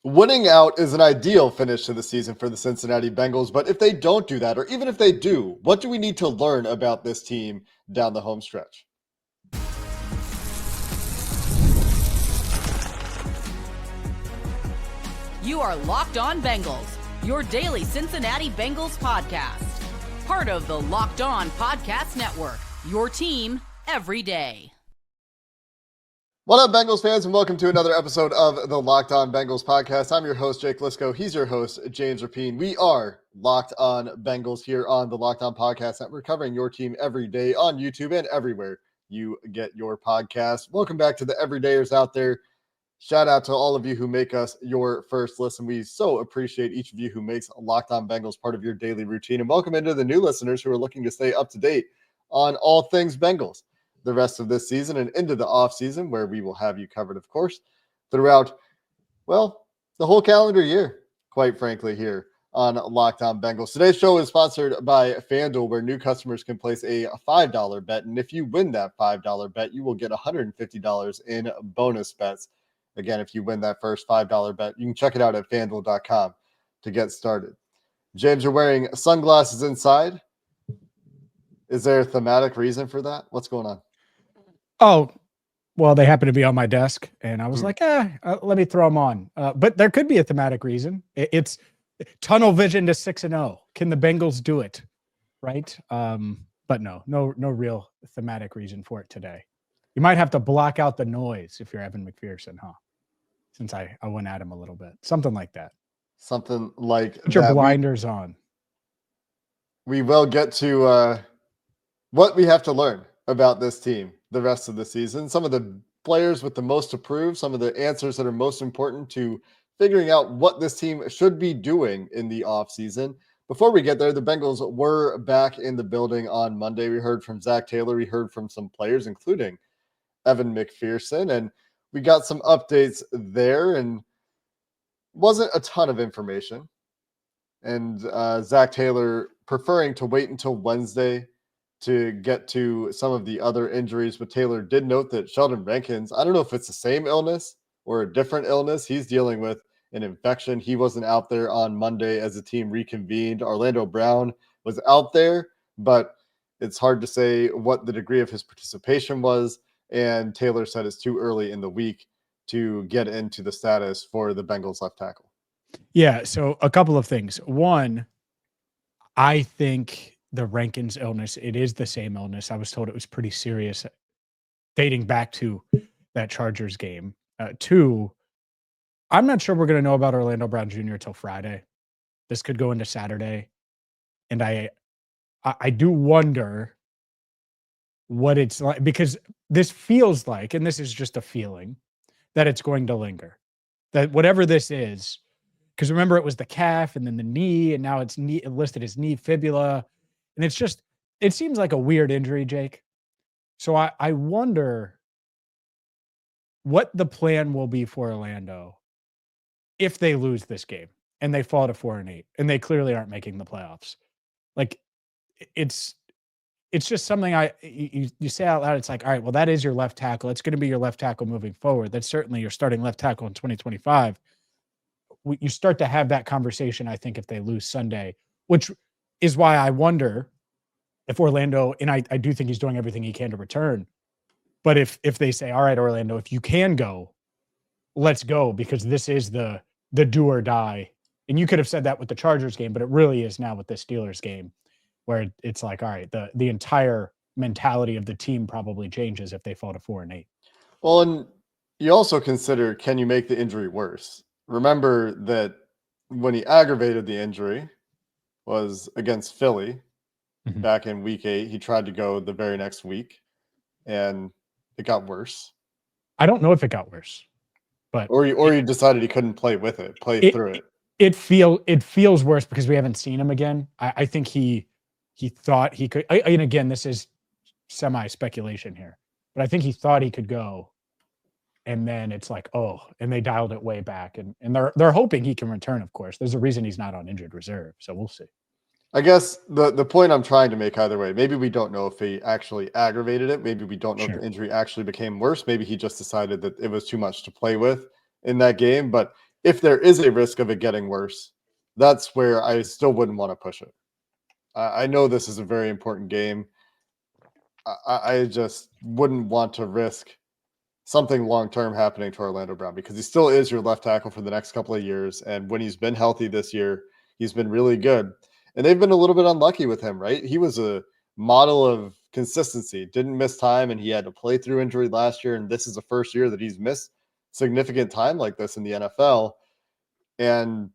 Winning out is an ideal finish to the season for the Cincinnati Bengals, but if they don't do that, or even if they do, what do we need to learn about this team down the home stretch? You are Locked On Bengals, your daily Cincinnati Bengals podcast. Part of the Locked On Podcast Network, your team every day. What up, Bengals fans, and welcome to another episode of the Locked On Bengals podcast. I'm your host, Jake Liscow. He's your host, James Rapien. We are Locked On Bengals here on the Locked On Podcast Network, covering your team every day on YouTube and everywhere you get your podcast. Welcome back to the everydayers out there. Shout out to all of you who make us your first listen. We so appreciate each of you who makes Locked On Bengals part of your daily routine. And welcome into the new listeners who are looking to stay up to date on all things Bengals the rest of this season and into the off season, where we will have you covered, of course, throughout, well, the whole calendar year, quite frankly, here on Locked On Bengals. Today's show is sponsored by FanDuel, where new customers can place a $5 bet. And if you win that $5 bet, you will get $150 in bonus bets. Again, if you win that first $5 bet, you can check it out at FanDuel.com to get started. James, you're wearing sunglasses inside. Is there a thematic reason for that? What's going on? Oh, well, they happen to be on my desk, and I was like, let me throw them on. But there could be a thematic reason. It's tunnel vision to 6-0. Can the Bengals do it? Right? But no real thematic reason for it today. You might have to block out the noise if you're Evan McPherson, huh? Since I went at him a little bit. Something like that. Something like Put your blinders on. We will get to what we have to learn about this team the rest of the season. Some of the players with the most to prove, some of the answers that are most important to figuring out what this team should be doing in the offseason. Before we get there, the Bengals were back in the building on Monday. We heard from Zach Taylor. We heard from some players, including Evan McPherson, and we got some updates there, and wasn't a ton of information. And Zach Taylor preferring to wait until Wednesday to get to some of the other injuries. But Taylor did note that Sheldon Rankins, I don't know if it's the same illness or a different illness. He's dealing with an infection. He wasn't out there on Monday as the team reconvened. Orlando Brown was out there, but it's hard to say what the degree of his participation was. And Taylor said it's too early in the week to get into the status for the Bengals left tackle. Yeah, so a couple of things. One, I think the Rankins illness, it is the same illness. I was told it was pretty serious dating back to that Chargers game. Two, I'm not sure we're going to know about Orlando Brown Jr. till Friday. This could go into Saturday. And I do wonder what it's like, because this feels like, and this is just a feeling, that it's going to linger. That whatever this is, because remember, it was the calf and then the knee, and now it's listed as knee fibula. And it's just, it seems like a weird injury, Jake. So I wonder what the plan will be for Orlando if they lose this game and they fall to 4-8 and they clearly aren't making the playoffs. Like, it's just something you say out loud. It's like, all right, well, that is your left tackle. It's going to be your left tackle moving forward. That's certainly your starting left tackle in 2025. You start to have that conversation, I think, if they lose Sunday, which is why I wonder if Orlando, and I do think he's doing everything he can to return, but if they say, all right, Orlando, if you can go, let's go, because this is the do or die. And you could have said that with the Chargers game, but it really is now with the Steelers game, where it's like, all right, the entire mentality of the team probably changes if they fall to 4-8. Well, and you also consider, can you make the injury worse? Remember that when he aggravated the injury was against Philly back in week 8. He tried to go the very next week, and it got worse. I don't know if it got worse, but or you decided he couldn't play through it. It feels worse because we haven't seen him again. I think he thought he could. And again, this is semi speculation here, but I think he thought he could go. And then it's like, oh, and they dialed it way back. And they're hoping he can return, of course. There's a reason he's not on injured reserve. So we'll see. I guess the point I'm trying to make either way, maybe we don't know if he actually aggravated it. Maybe we don't know if the injury actually became worse. Maybe he just decided that it was too much to play with in that game. But if there is a risk of it getting worse, that's where I still wouldn't want to push it. I know this is a very important game. I just wouldn't want to risk something long-term happening to Orlando Brown because he still is your left tackle for the next couple of years. And when he's been healthy this year, he's been really good. And they've been a little bit unlucky with him, right? He was a model of consistency, didn't miss time, and he had to play through injury last year. And this is the first year that he's missed significant time like this in the NFL. And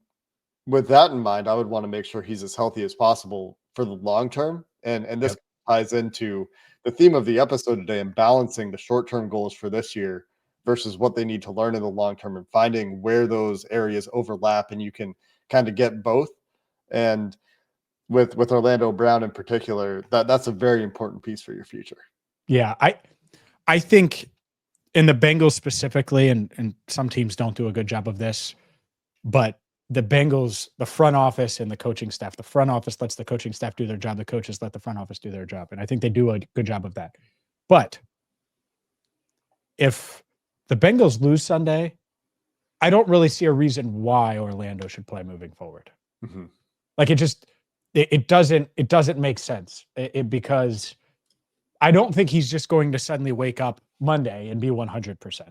with that in mind, I would want to make sure he's as healthy as possible for the long term. And this ties into the theme of the episode today and balancing the short-term goals for this year versus what they need to learn in the long term and finding where those areas overlap and you can kind of get both. And with Orlando Brown in particular, that's a very important piece for your future. Yeah, I think in the Bengals specifically, and some teams don't do a good job of this, but the Bengals, the front office and the coaching staff, the front office lets the coaching staff do their job. The coaches let the front office do their job. And I think they do a good job of that. But if the Bengals lose Sunday, I don't really see a reason why Orlando should play moving forward. Mm-hmm. Like it doesn't make sense because I don't think he's just going to suddenly wake up Monday and be 100%.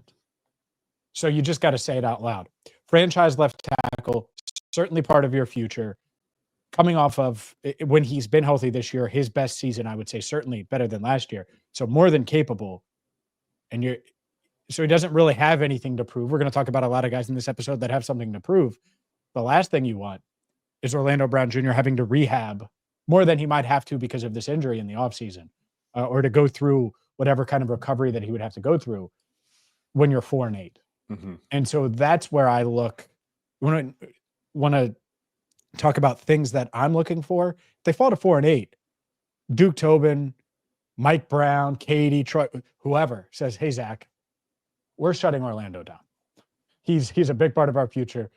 So you just got to say it out loud. Franchise left tackle, certainly part of your future. Coming off of when he's been healthy this year, his best season, I would say, certainly better than last year. So more than capable. And so he doesn't really have anything to prove. We're going to talk about a lot of guys in this episode that have something to prove. The last thing you want is Orlando Brown Jr. having to rehab more than he might have to because of this injury in the offseason, or to go through whatever kind of recovery that he would have to go through when you're 4-8. Mm-hmm. And so that's where I look. Want to talk about things that I'm looking for. If they fall to 4-8, Duke Tobin, Mike Brown, Katie, Troy, whoever says, "Hey Zach, we're shutting Orlando down. He's a big part of our future.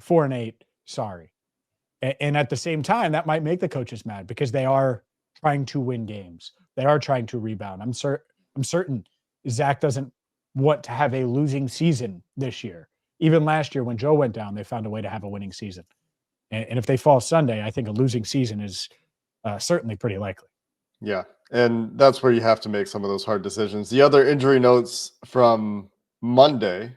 4-8, sorry." And at the same time, that might make the coaches mad because they are trying to win games. They are trying to rebound. I'm certain Zach doesn't want to have a losing season this year. Even last year when Joe went down, they found a way to have a winning season. And if they fall Sunday, I think a losing season is certainly pretty likely. Yeah, and that's where you have to make some of those hard decisions. The other injury notes from Monday,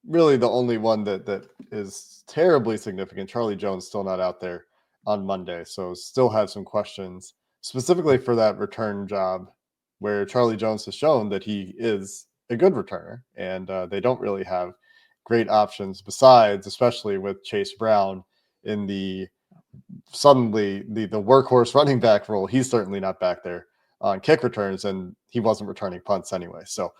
really the only one that is terribly significant, Charlie Jones still not out there on Monday, so still have some questions, specifically for that return job where Charlie Jones has shown that he is a good returner, and they don't really have great options besides, especially with Chase Brown in the workhorse running back role. He's certainly not back there on kick returns, and he wasn't returning punts anyway. So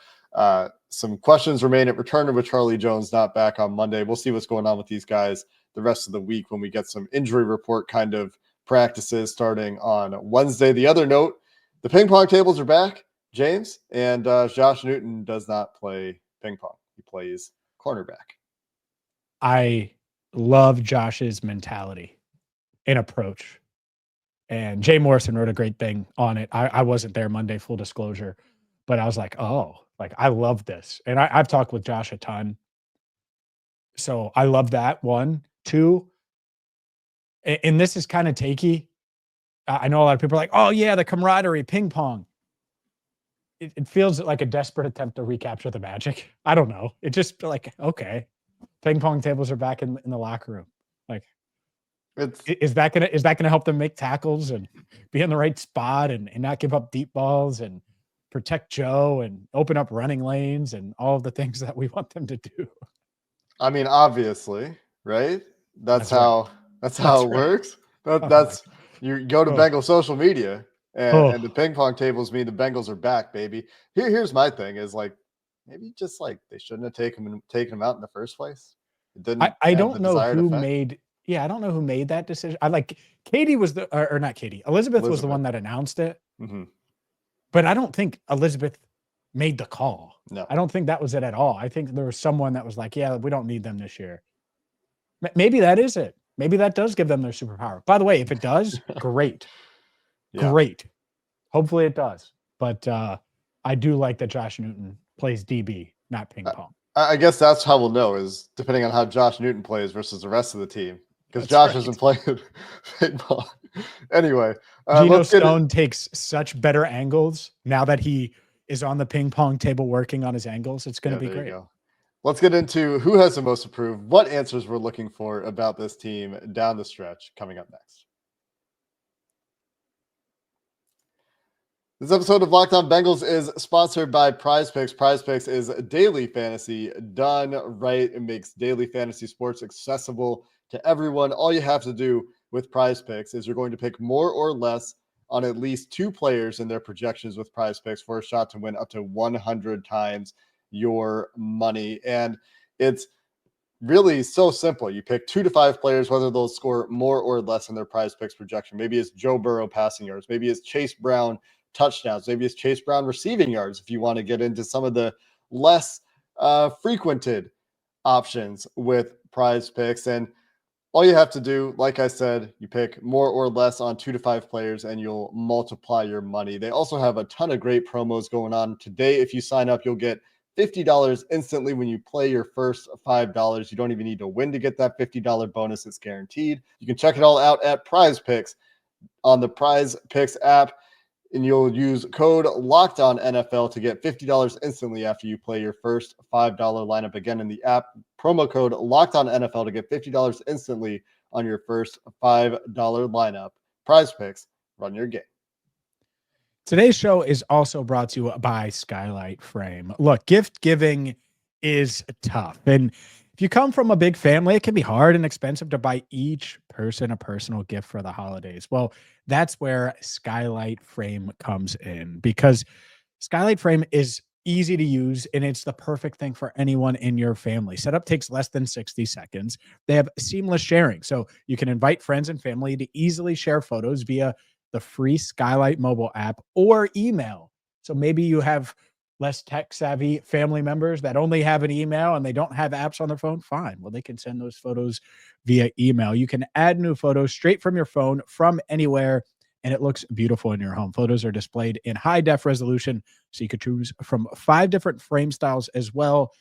some questions remain at returner with Charlie Jones not back on Monday. We'll see what's going on with these guys the rest of the week when we get some injury report kind of practices starting on Wednesday. The other note, the ping pong tables are back, James, and Josh Newton does not play ping pong. He plays cornerback. I love Josh's mentality and approach. And Jay Morrison wrote a great thing on it. I wasn't there Monday, full disclosure, but I was like, oh, like I love this. And I've talked with Josh a ton. So I love that. 1, 2. And this is kind of takey. I know a lot of people are like, oh yeah, the camaraderie, ping pong. It feels like a desperate attempt to recapture the magic. I don't know. It just like, okay, ping pong tables are back in the locker room. Like, is that gonna help them make tackles and be in the right spot and not give up deep balls and protect Joe and open up running lanes and all of the things that we want them to do? I mean, obviously, right? That's how it works. That's you go to Bengal social media and the ping pong tables mean the Bengals are back, baby. Here's my thing is like maybe just like they shouldn't have taken him out in the first place. It didn't. I don't know who made. Yeah, I don't know who made that decision. I like Katie was or not Katie. Elizabeth was the one that announced it. Mm-hmm. But I don't think Elizabeth made the call. No, I don't think that was it at all. I think there was someone that was like, yeah, we don't need them this year. Maybe that is it. Maybe that does give them their superpower. By the way, if it does, great. Yeah. Great. Hopefully it does. But I do like that Josh Newton plays DB, not ping pong. I guess that's how we'll know, is depending on how Josh Newton plays versus the rest of the team, because That's Josh right. isn't playing big ball. Anyway, Geno let's get it. Stone takes such better angles now that he is on the ping pong table working on his angles. It's going to Yeah, be there you great. go. Let's get into who has the most approved, what answers we're looking for about this team down the stretch coming up next. This episode of Locked On Bengals is sponsored by PrizePicks. PrizePicks is daily fantasy done right. It makes daily fantasy sports accessible to everyone. All you have to do with PrizePicks is you're going to pick more or less on at least two players in their projections with PrizePicks for a shot to win up to 100 times your money. And it's really so simple. You pick 2 to 5 players, whether they'll score more or less in their PrizePicks projection. Maybe it's Joe Burrow passing yards. Maybe it's Chase Brown touchdowns. Maybe it's Chase Brown receiving yards if you want to get into some of the less frequented options with PrizePicks. And all you have to do, like I said, you pick more or less on 2 to 5 players and you'll multiply your money. They also have a ton of great promos going on today. If you sign up, you'll get $50 instantly when you play your first $5. You don't even need to win to get that $50 bonus. It's guaranteed. You can check it all out at PrizePicks on the PrizePicks app, and you'll use code LOCKEDONNFL to get $50 instantly after you play your first $5 lineup. Again, in the app, promo code LOCKEDONNFL to get $50 instantly on your first $5 lineup. PrizePicks, run your game. Today's show is also brought to you by Skylight Frame. Look, gift giving is tough. And if you come from a big family, it can be hard and expensive to buy each person a personal gift for the holidays. Well, that's where Skylight Frame comes in, because Skylight Frame is easy to use and it's the perfect thing for anyone in your family. Setup takes less than 60 seconds. They have seamless sharing, so you can invite friends and family to easily share photos via the free Skylight mobile app or email. So maybe you have less tech savvy family members that only have an email and they don't have apps on their phone. Fine. Well, they can send those photos via email. You can add new photos straight from your phone from anywhere, and it looks beautiful in your home. Photos are displayed in high def resolution, so you could choose from 5 different frame styles as well.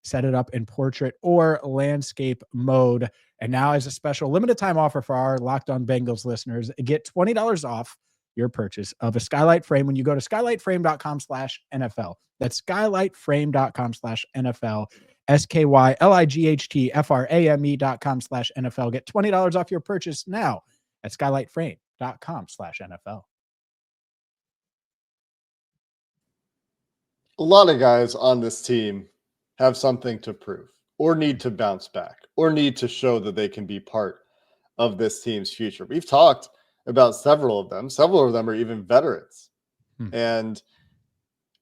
Set it up in portrait or landscape mode. And now, as a special limited time offer for our Locked On Bengals listeners, get $20 off your purchase of a Skylight Frame when you go to skylightframe.com/NFL. That's skylightframe.com/NFL. skylightframe.com/NFL. Get $20 off your purchase now at skylightframe.com/NFL. A lot of guys on this team have something to prove or need to bounce back or need to show that they can be part of this team's future. We've talked about several of them. Several of them are even veterans. And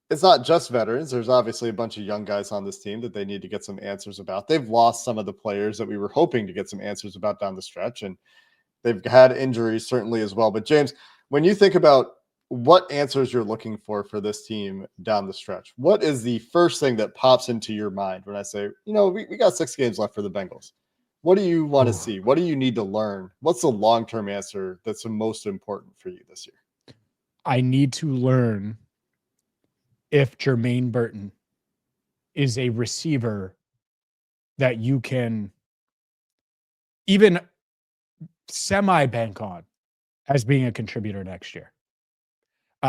it's not just veterans. There's obviously a bunch of young guys on this team that they need to get some answers about. They've lost some of the players that we were hoping to get some answers about down the stretch, and they've had injuries certainly as well. But James, when you think about what answers you're looking for this team down the stretch, what is the first thing that pops into your mind when I say, we got 6 games left for the Bengals? What do you want to see? What do you need to learn? What's the long-term answer that's the most important for you this year? I need to learn if Jermaine Burton is a receiver that you can even semi-bank on as being a contributor next year.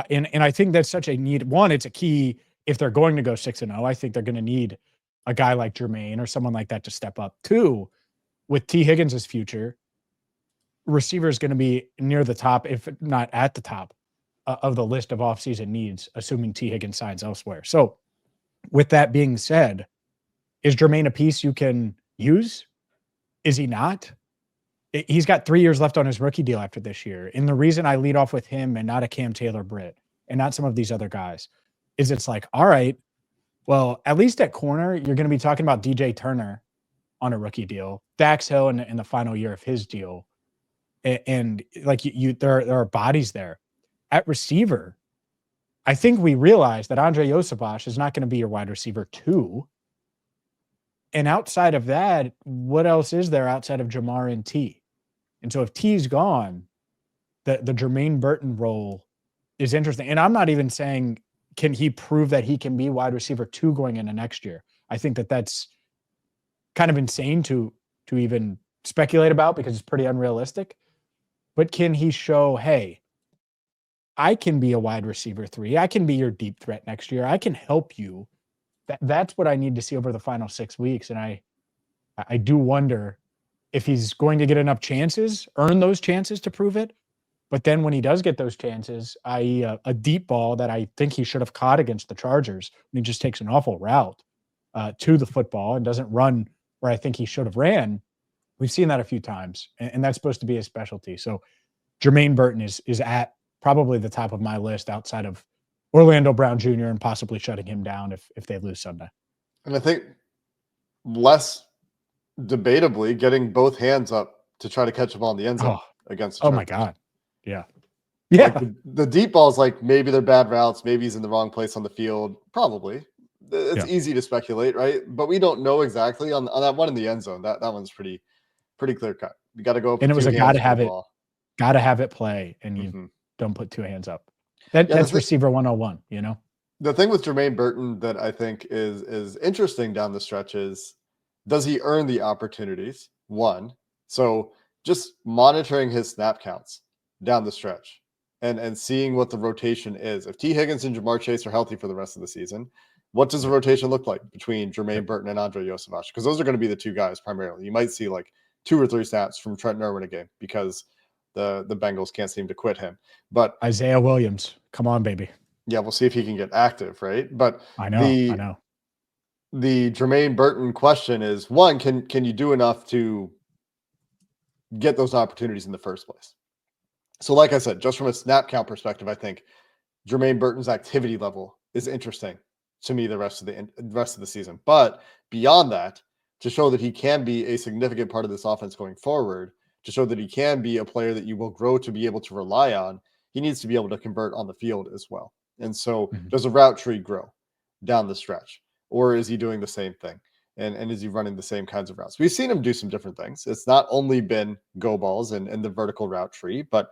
And I think that's such a need. One, it's a key if they're going to go 6-0. I think they're going to need a guy like Jermaine or someone like that to step up. 2, with T. Higgins' future, receiver is going to be near the top, if not at the top, of the list of offseason needs, assuming T. Higgins signs elsewhere. So with that being said, is Jermaine a piece you can use? Is he not? He's got 3 years left on his rookie deal after this year. And the reason I lead off with him and not a Cam Taylor-Britt and not some of these other guys is it's like, all right, well, at least at corner, you're going to be talking about DJ Turner on a rookie deal, Dax Hill in the final year of his deal. And like there are bodies there. At receiver, I think we realize that Andre Yosebosh is not going to be your wide receiver 2. And outside of that, what else is there outside of Jamar and T? And so if T's gone, the Jermaine Burton role is interesting. And I'm not even saying, can he prove that he can be wide receiver 2 going into next year? I think that's kind of insane to even speculate about because it's pretty unrealistic. But can he show, hey, I can be a wide receiver 3. I can be your deep threat next year. I can help you. That's what I need to see over the final 6 weeks. And I do wonder if he's going to get enough chances, earn those chances to prove it. But then when he does get those chances, i.e. a deep ball that I think he should have caught against the Chargers, when he just takes an awful route to the football and doesn't run where I think he should have ran. We've seen that a few times, and that's supposed to be his specialty. So Jermaine Burton is at probably the top of my list outside of Orlando Brown Jr. and possibly shutting him down if they lose Sunday. And I think less debatably getting both hands up to try to catch the ball in the end zone against the Chargers. My God. Yeah. Like the deep balls, like maybe they're bad routes, maybe he's in the wrong place on the field. Probably. It's easy to speculate, right? But we don't know exactly on that one in the end zone. That one's pretty clear cut. You got to go up and it was a gotta have it play, and you mm-hmm. don't put 2 hands up. That's receiver 101, you know? The thing with Jermaine Burton that I think is interesting down the stretch is, does he earn the opportunities? One. So just monitoring his snap counts down the stretch and seeing what the rotation is. If T. Higgins and Jamar Chase are healthy for the rest of the season, what does the rotation look like between Jermaine Burton and Andre Yosevach? Because those are going to be the 2 guys primarily. You might see like 2 or 3 snaps from Trent Irwin a game because the Bengals can't seem to quit him. But Isaiah Williams, come on, baby. Yeah, we'll see if he can get active, right? But I know. The Jermaine Burton question is, one, can you do enough to get those opportunities in the first place? So like I said, just from a snap count perspective, I think Jermaine Burton's activity level is interesting to me the rest of the season. But beyond that, to show that he can be a significant part of this offense going forward, to show that he can be a player that you will grow to be able to rely on, he needs to be able to convert on the field as well. And so does a route tree grow down the stretch, or is he doing the same thing? And is he running the same kinds of routes? We've seen him do some different things. It's not only been go balls and the vertical route tree, but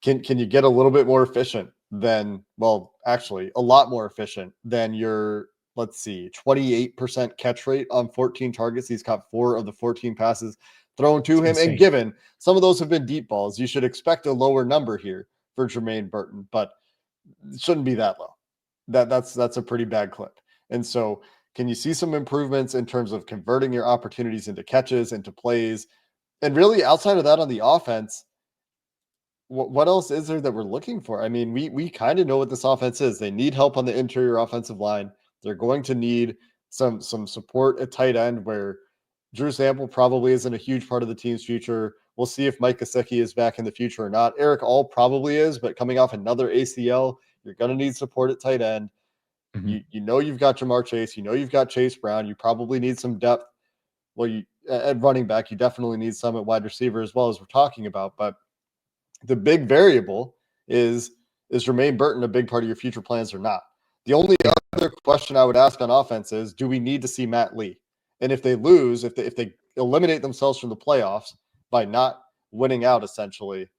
can you get a little bit more efficient than, well, actually a lot more efficient than your, let's see, 28% catch rate on 14 targets. He's caught 4 of the 14 passes thrown to him. Insane. And given some of those have been deep balls, you should expect a lower number here for Jermaine Burton, but it shouldn't be that low. That's a pretty bad clip. And so can you see some improvements in terms of converting your opportunities into catches, into plays? And really outside of that on the offense, what else is there that we're looking for? I mean, we kind of know what this offense is. They need help on the interior offensive line. They're going to need some support at tight end, where Drew Sample probably isn't a huge part of the team's future. We'll see if Mike Gesicki is back in the future or not. Eric All probably is, but coming off another ACL, you're going to need support at tight end. Mm-hmm. You know you've got Jamar Chase. You know you've got Chase Brown. You probably need some depth. Well, at running back, you definitely need some at wide receiver as well, as we're talking about. But the big variable is Jermaine Burton a big part of your future plans or not? The only other question I would ask on offense is, do we need to see Matt Lee? And if they lose, if they eliminate themselves from the playoffs by not winning out, essentially,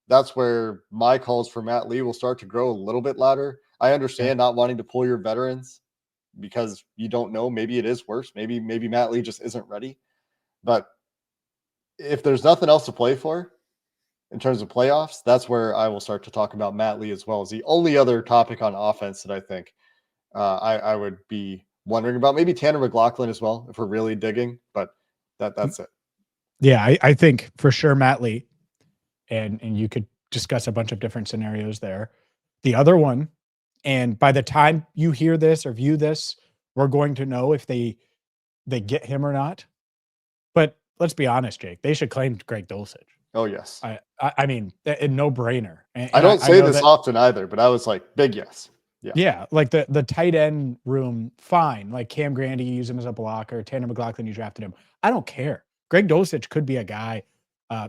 that's where my calls for Matt Lee will start to grow a little bit louder. I understand not wanting to pull your veterans because you don't know. Maybe it is worse. Maybe Matt Lee just isn't ready. But if there's nothing else to play for in terms of playoffs, that's where I will start to talk about Matt Lee as well as the only other topic on offense that I think I would be wondering about. Maybe Tanner McLaughlin as well, if we're really digging, but that's it. Yeah, I think for sure Matt Lee, and you could discuss a bunch of different scenarios there. The other one, and by the time you hear this or view this, we're going to know if they get him or not. But let's be honest, Jake, they should claim Greg Dulcich. Oh, yes. I mean, a no-brainer. And I don't say this often either, but I was like, big yes. Yeah, like the tight end room, fine. Like Cam Grandy, you use him as a blocker. Tanner McLaughlin, you drafted him. I don't care. Greg Dulcich could be a guy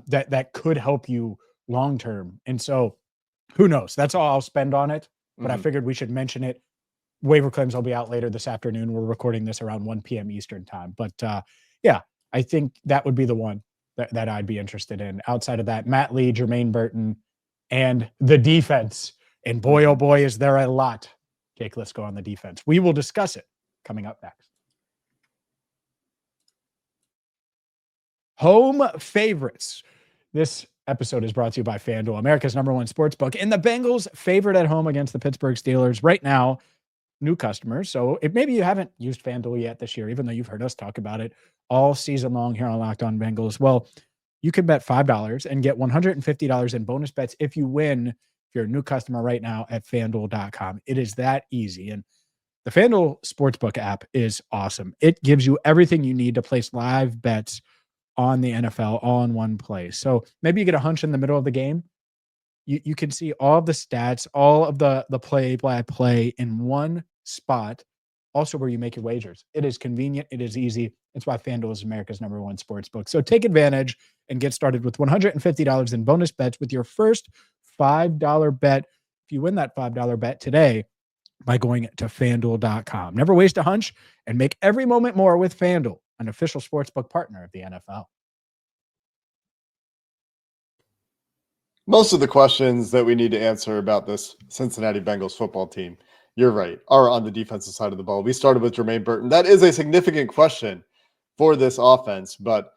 that could help you long-term. And so who knows? That's all I'll spend on it. But I figured we should mention it. Waiver claims will be out later this afternoon. We're recording this around 1 p.m. Eastern time. But yeah, I think that would be the one that I'd be interested in. Outside of that, Matt Lee, Jermaine Burton, and the defense. And boy, oh boy, is there a lot, Jake Liscow, on the defense. We will discuss it coming up next. Home favorites. This episode is brought to you by FanDuel, America's #1 sportsbook, and the Bengals favored at home against the Pittsburgh Steelers right now. New customers. So if maybe you haven't used FanDuel yet this year, even though you've heard us talk about it all season long here on Locked On Bengals, well, you can bet $5 and get $150 in bonus bets if you win. If you're a new customer right now at FanDuel.com, it is that easy. And the FanDuel Sportsbook app is awesome. It gives you everything you need to place live bets on the NFL all in one place. So maybe you get a hunch in the middle of the game. You can see all of the stats, all of the play-by-play in one spot, also where you make your wagers. It is convenient. It is easy. That's why FanDuel is America's #1 sportsbook. So take advantage and get started with $150 in bonus bets with your first $5 bet. If you win that $5 bet today by going to FanDuel.com. Never waste a hunch and make every moment more with FanDuel, an official sportsbook partner of the NFL. Most of the questions that we need to answer about this Cincinnati Bengals football team, you're right, are on the defensive side of the ball. We started with Jermaine Burton. That is a significant question for this offense, but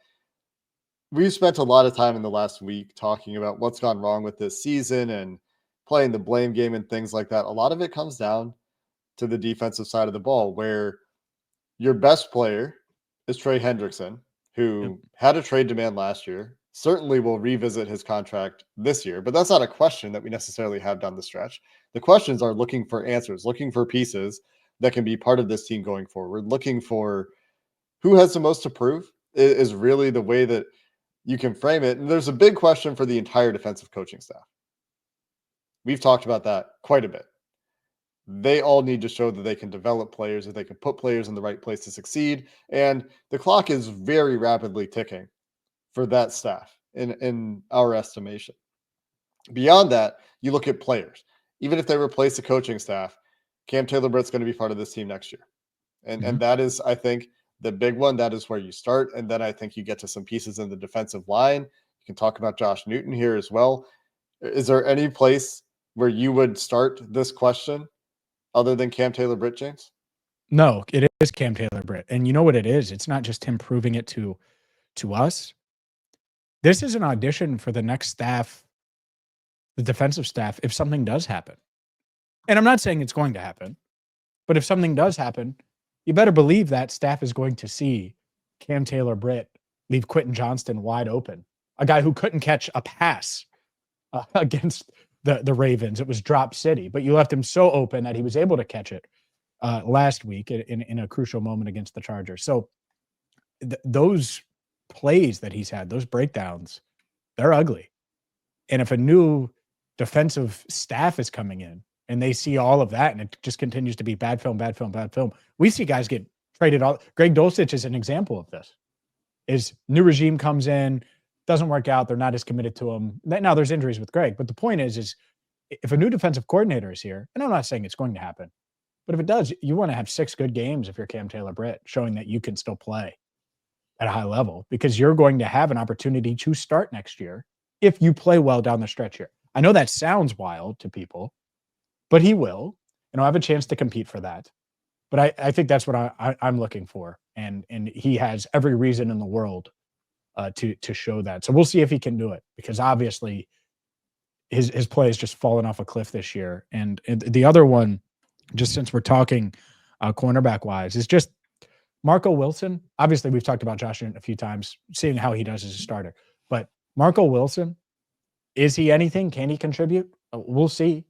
we've spent a lot of time in the last week talking about what's gone wrong with this season and playing the blame game and things like that. A lot of it comes down to the defensive side of the ball, where your best player is Trey Hendrickson, who had a trade demand last year, certainly will revisit his contract this year, but that's not a question that we necessarily have down the stretch. The questions are looking for answers, looking for pieces that can be part of this team going forward, looking for who has the most to prove is really the way that you can frame it. And there's a big question for the entire defensive coaching staff. We've talked about that quite a bit. They all need to show that they can develop players, that they can put players in the right place to succeed. And the clock is very rapidly ticking for that staff in our estimation. Beyond that, you look at players. Even if they replace the coaching staff, Cam Taylor-Britt's going to be part of this team next year. And that is, I think, the big one. That is where you start. And then I think you get to some pieces in the defensive line. You can talk about Josh Newton here as well. Is there any place where you would start this question other than Cam Taylor-Britt, James? No, it is Cam Taylor-Britt. And you know what it is? It's not just him proving it to us. This is an audition for the next staff, the defensive staff, if something does happen. And I'm not saying it's going to happen, but if something does happen, you better believe that staff is going to see Cam Taylor-Britt leave Quentin Johnston wide open, a guy who couldn't catch a pass against the Ravens. It was drop city, but you left him so open that he was able to catch it last week in a crucial moment against the Chargers. So those plays that he's had, those breakdowns, they're ugly. And if a new defensive staff is coming in and they see all of that and it just continues to be bad film, we see guys get traded all. Greg Dulcich is an example of this. Is new regime comes in, doesn't work out, they're not as committed to him. Now there's injuries with Greg, but the point is if a new defensive coordinator is here, and I'm not saying it's going to happen, but if it does, you want to have 6 good games if you're Cam Taylor-Britt, showing that you can still play at a high level, because you're going to have an opportunity to start next year if you play well down the stretch here. I know that sounds wild to people, but he will, and I'll have a chance to compete for that. But I think that's what I'm looking for, and he has every reason in the world to show that. So we'll see if he can do it, because obviously his play has just fallen off a cliff this year. And the other one, just since we're talking cornerback wise, is just Marco Wilson. Obviously, we've talked about Josh Newton a few times, seeing how he does as a starter. But Marco Wilson, is he anything? Can he contribute? We'll see.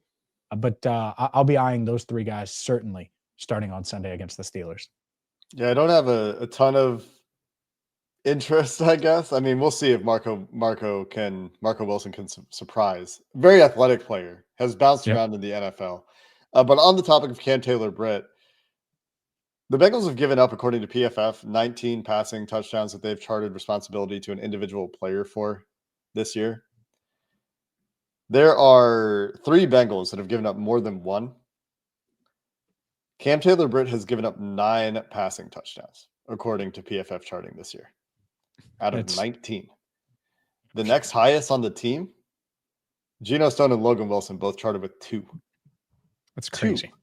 But I'll be eyeing those 3 guys certainly starting on Sunday against the Steelers. Yeah, I don't have a ton of interest, I guess. I mean, we'll see if Marco Wilson can surprise. Very athletic player, has bounced around in the NFL. But on the topic of Cam Taylor-Britt, the Bengals have given up, according to PFF, 19 passing touchdowns that they've charted responsibility to an individual player for this year. There are 3 Bengals that have given up more than 1. Cam Taylor-Britt has given up 9 passing touchdowns, according to PFF charting this year, out of 19. The next highest on the team, Geno Stone and Logan Wilson, both charted with 2. That's crazy. 2.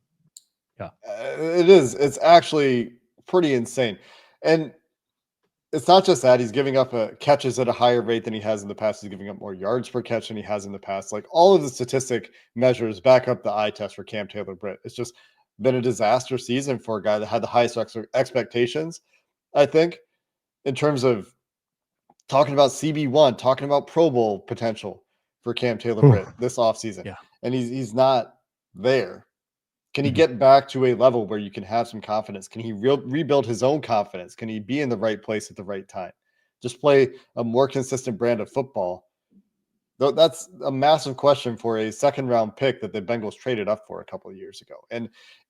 Yeah. It is. It's actually pretty insane. And it's not just that he's giving up catches at a higher rate than he has in the past. He's giving up more yards per catch than he has in the past. Like all of the statistic measures back up the eye test for Cam Taylor-Britt. It's just been a disaster season for a guy that had the highest expectations, I think, in terms of talking about CB1, talking about Pro Bowl potential for Cam Taylor-Britt this offseason. Yeah. And he's not there. Can he get back to a level where you can have some confidence? Can he rebuild his own confidence? Can he be in the right place at the right time? Just play a more consistent brand of football. That's a massive question for a second-round pick that the Bengals traded up for a couple of years ago. And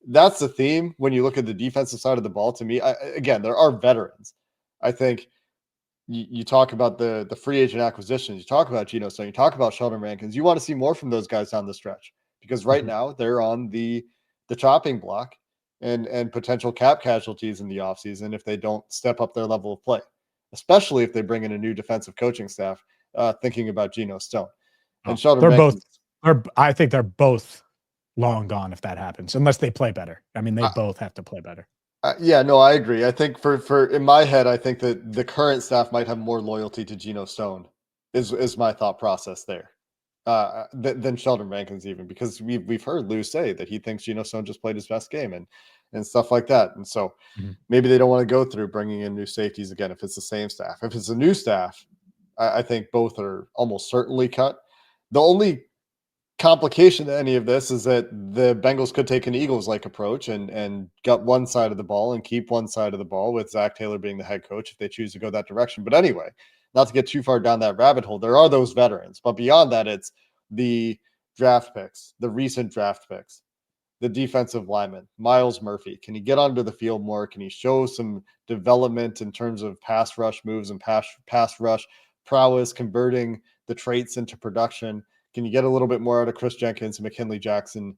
that's the theme when you look at the defensive side of the ball. To me, again, there are veterans. I think you talk about the free agent acquisitions. You talk about Geno Stone. You talk about Sheldon Rankins. You want to see more from those guys down the stretch because right now they're on the chopping block and potential cap casualties in the offseason if they don't step up their level of play, especially if they bring in a new defensive coaching staff thinking about Geno Stone. And Sheldon Rankins, I think they're both long gone if that happens, unless they play better. I mean, they both have to play better. Yeah, no, I agree. I think for in my head, I think that the current staff might have more loyalty to Geno Stone is my thought process there. Than Sheldon Rankins even, because we've heard Lou say that he thinks Geno Stone just played his best game and stuff like that. And so maybe they don't want to go through bringing in new safeties again if it's the same staff. If it's a new staff, I think both are almost certainly cut. The only complication to any of this is that the Bengals could take an Eagles-like approach and gut one side of the ball and keep one side of the ball with Zach Taylor being the head coach if they choose to go that direction. But anyway, not to get too far down that rabbit hole, there are those veterans. But beyond that, it's the draft picks, the recent draft picks, the defensive lineman, Miles Murphy. Can he get onto the field more? Can he show some development in terms of pass rush moves and pass rush prowess, converting the traits into production? Can you get a little bit more out of Chris Jenkins and McKinley Jackson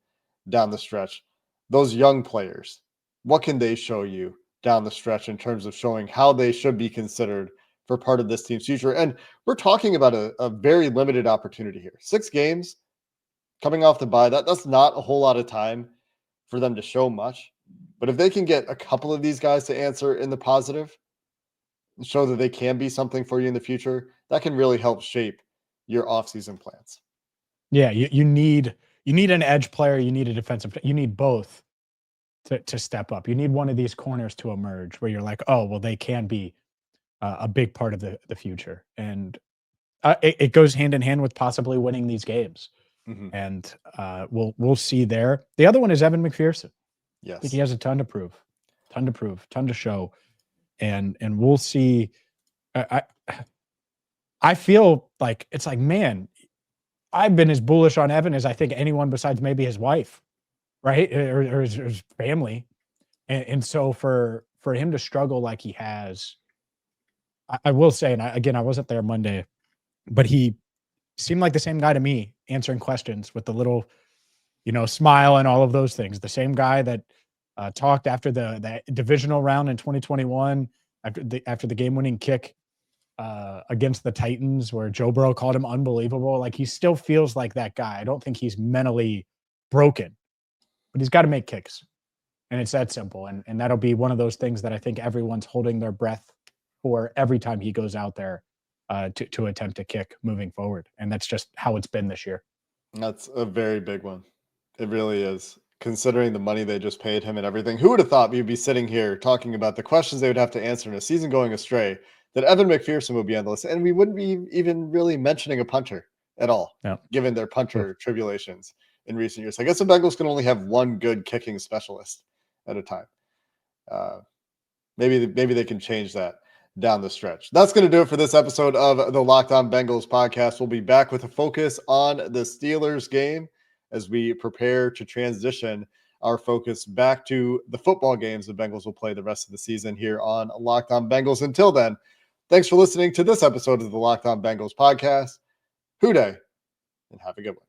down the stretch? Those young players, what can they show you down the stretch in terms of showing how they should be considered for part of this team's future? And we're talking about a very limited opportunity here. 6 games coming off the bye. That's not a whole lot of time for them to show much. But if they can get a couple of these guys to answer in the positive and show that they can be something for you in the future, that can really help shape your offseason plans. Yeah, you need an edge player. You need a defensive. You need both to step up. You need one of these corners to emerge where you're like, oh, well, they can be a big part of the future. And it goes hand in hand with possibly winning these games. And we'll see there. The other one is Evan McPherson. Yes, I think he has a ton to prove, ton to show, and we'll see. I feel like it's like, man, I've been as bullish on Evan as I think anyone besides maybe his wife, right, or his family, and so for him to struggle like he has, I will say, and I wasn't there Monday, but he seemed like the same guy to me, answering questions with the little, smile and all of those things. The same guy that talked after the divisional round in 2021, after the game-winning kick against the Titans, where Joe Burrow called him unbelievable. Like, he still feels like that guy. I don't think he's mentally broken, but he's got to make kicks, and it's that simple. And that'll be one of those things that I think everyone's holding their breath for every time he goes out there to attempt to kick moving forward. And that's just how it's been this year. That's a very big one. It really is. Considering the money they just paid him and everything, who would have thought we'd be sitting here talking about the questions they would have to answer in a season going astray, that Evan McPherson would be on the list, and we wouldn't be even really mentioning a punter at all, given their punter tribulations in recent years. I guess the Bengals can only have one good kicking specialist at a time. Maybe they can change that down the stretch. That's going to do it for this episode of the Locked On Bengals podcast. We'll be back with a focus on the Steelers game as we prepare to transition our focus back to the football games the Bengals will play the rest of the season here on Locked On Bengals. Until then, thanks for listening to this episode of the Locked On Bengals podcast. Hoo day, and have a good one.